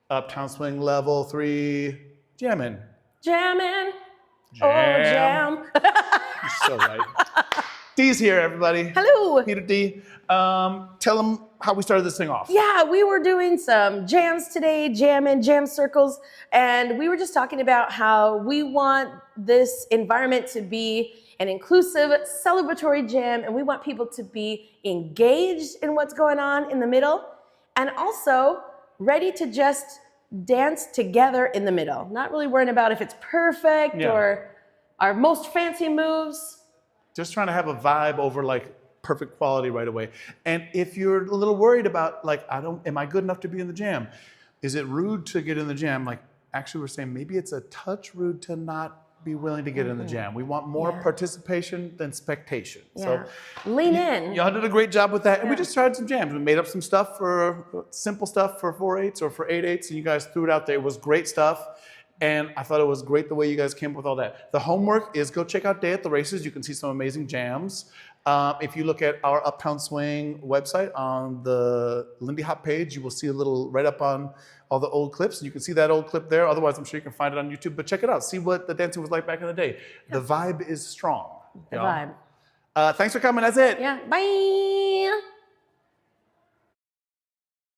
Uptown Swing level 3, jamming. Jamming. Jam. Oh, jam. You're so right. Dee's here, everybody. Hello. Peter D. Tell them how we started this thing off. Yeah, we were doing some jams today, jamming, jam circles, and we were just talking about how we want this environment to be an inclusive, celebratory jam, and we want people to be engaged in what's going on in the middle, and also ready to just dance together in the middle. Not really worrying about if it's perfect or our most fancy moves. Just trying to have a vibe over like perfect quality right away. And if you're a little worried about like, am I good enough to be in the jam? Is it rude to get in the jam? Like actually we're saying maybe it's a touch rude to not be willing to get in the jam. We want more participation than spectation. So lean in. Y'all did a great job with that. And we just tried some jams. We made up some stuff for simple stuff for 4/8s or for 8/8s, and you guys threw it out there. It was great stuff. And I thought it was great the way you guys came up with all that. The homework is go check out Day at the Races. You can see some amazing jams. If you look at our Uptown Swing website on the Lindy Hop page, you will see a little right up on all the old clips. You can see that old clip there. Otherwise, I'm sure you can find it on YouTube. But check it out. See what the dancing was like back in the day. The vibe is strong. The vibe. Thanks for coming. That's it. Yeah. Bye.